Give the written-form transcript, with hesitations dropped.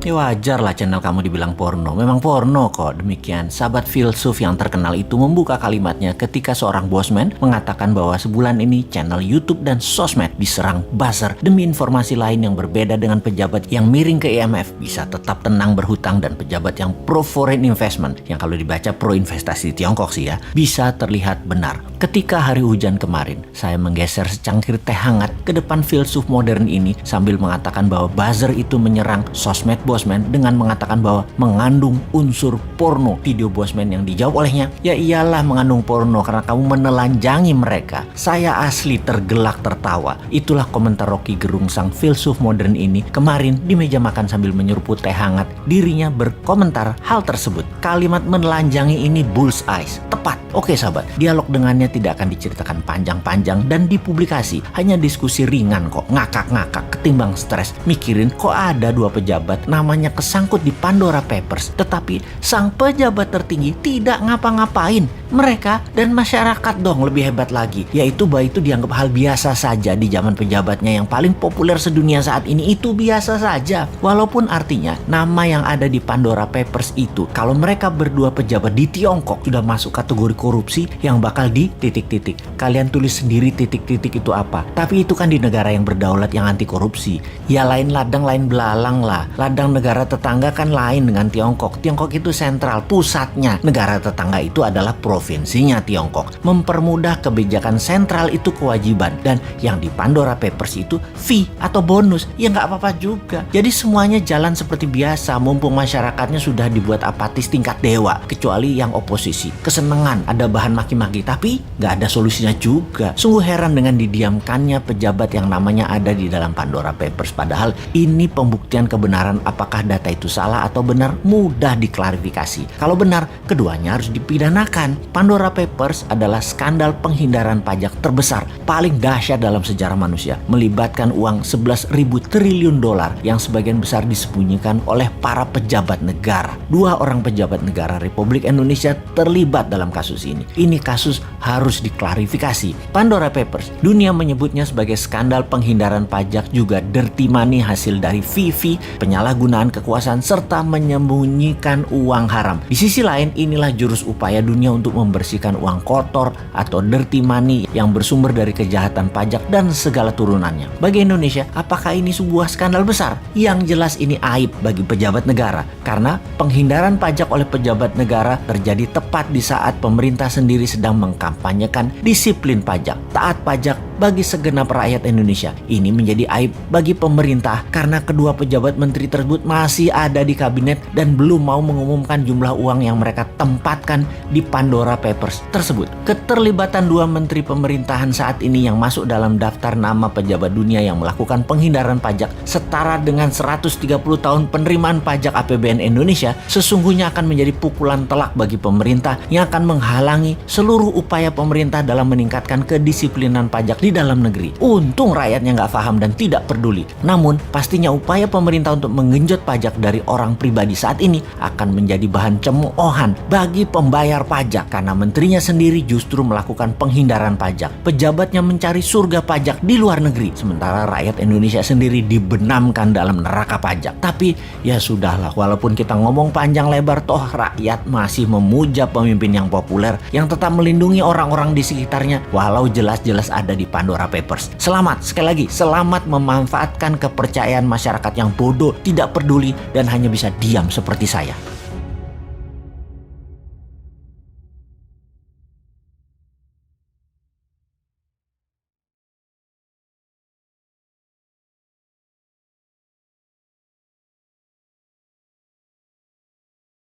Ya wajar lah channel kamu dibilang porno. Memang porno kok. Demikian sahabat filsuf yang terkenal itu membuka kalimatnya ketika seorang bosman mengatakan bahwa sebulan ini channel YouTube dan sosmed diserang buzzer demi informasi lain yang berbeda dengan pejabat yang miring ke IMF bisa tetap tenang berhutang dan pejabat yang pro foreign investment yang kalau dibaca pro investasi di Tiongkok sih ya bisa terlihat benar. Ketika hari hujan kemarin, saya menggeser secangkir teh hangat ke depan filsuf modern ini sambil mengatakan bahwa buzzer itu menyerang sosmed bosman dengan mengatakan bahwa mengandung unsur porno. Video bosman yang dijawab olehnya, ya iyalah mengandung porno karena kamu menelanjangi mereka. Saya asli tergelak tertawa. Itulah komentar Rocky Gerung sang filsuf modern ini kemarin di meja makan sambil menyeruput teh hangat. Dirinya berkomentar hal tersebut. Kalimat menelanjangi ini bullseye, tepat. Oke sahabat, dialog dengannya tidak akan diceritakan panjang-panjang dan dipublikasi. Hanya diskusi ringan kok, ngakak-ngakak ketimbang stres. Mikirin kok ada dua pejabat namanya kesangkut di Pandora Papers, tetapi sang pejabat tertinggi tidak ngapa-ngapain. Mereka dan masyarakat dong lebih hebat lagi, yaitu bahwa itu dianggap hal biasa saja di zaman pejabatnya yang paling populer sedunia saat ini. Itu biasa saja, walaupun artinya nama yang ada di Pandora Papers itu kalau mereka berdua pejabat di Tiongkok sudah masuk kategori korupsi yang bakal di titik-titik. Kalian tulis sendiri titik-titik itu apa, tapi itu kan di negara yang berdaulat yang anti korupsi. Ya lain ladang lain belalang lah. Ladang negara tetangga kan lain dengan Tiongkok. Tiongkok itu sentral, pusatnya. Negara tetangga itu adalah provinsinya Tiongkok. Mempermudah kebijakan sentral itu kewajiban. Dan yang di Pandora Papers itu fee atau bonus. Ya nggak apa-apa juga. Jadi semuanya jalan seperti biasa. Mumpung masyarakatnya sudah dibuat apatis tingkat dewa. Kecuali yang oposisi. Kesenangan ada bahan maki-maki. Tapi nggak ada solusinya juga. Sungguh heran dengan didiamkannya pejabat yang namanya ada di dalam Pandora Papers. Padahal ini pembuktian kebenaran apakah data itu salah atau benar mudah diklarifikasi. Kalau benar, keduanya harus dipidanakan. Pandora Papers adalah skandal penghindaran pajak terbesar paling dahsyat dalam sejarah manusia, melibatkan uang 11.000 triliun dolar yang sebagian besar disembunyikan oleh para pejabat negara. 2 orang pejabat negara Republik Indonesia terlibat dalam kasus ini. Ini kasus harus diklarifikasi. Pandora Papers, dunia menyebutnya sebagai skandal penghindaran pajak, juga dirty money hasil dari fee, penyalahgunaan kekuasaan serta menyembunyikan uang haram. Di sisi lain, inilah jurus upaya dunia untuk membersihkan uang kotor atau dirty money yang bersumber dari kejahatan pajak dan segala turunannya. Bagi Indonesia, apakah ini sebuah skandal besar? Yang jelas ini aib bagi pejabat negara karena penghindaran pajak oleh pejabat negara terjadi tepat di saat pemerintah sendiri sedang mengkampanyekan disiplin pajak, taat pajak bagi segenap rakyat Indonesia. Ini menjadi aib bagi pemerintah karena kedua pejabat menteri tersebut masih ada di kabinet dan belum mau mengumumkan jumlah uang yang mereka tempatkan di Pandora Papers tersebut. Keterlibatan 2 menteri pemerintahan saat ini yang masuk dalam daftar nama pejabat dunia yang melakukan penghindaran pajak setara dengan 130 tahun penerimaan pajak APBN Indonesia sesungguhnya akan menjadi pukulan telak bagi pemerintah yang akan menghalangi seluruh upaya pemerintah dalam meningkatkan kedisiplinan pajak di dalam negeri. Untung rakyatnya nggak paham dan tidak peduli. Namun pastinya upaya pemerintah untuk menggenjot pajak dari orang pribadi saat ini akan menjadi bahan cemoohan bagi pembayar pajak karena menterinya sendiri justru melakukan penghindaran pajak. Pejabatnya mencari surga pajak di luar negeri, sementara rakyat Indonesia sendiri dibenamkan dalam neraka pajak. Tapi ya sudahlah, walaupun kita ngomong panjang lebar, toh rakyat masih memuja pemimpin yang populer yang tetap melindungi orang-orang di sekitarnya walau jelas-jelas ada di Pandora Papers. Selamat, sekali lagi, selamat memanfaatkan kepercayaan masyarakat yang bodoh, tidak peduli, dan hanya bisa diam seperti saya.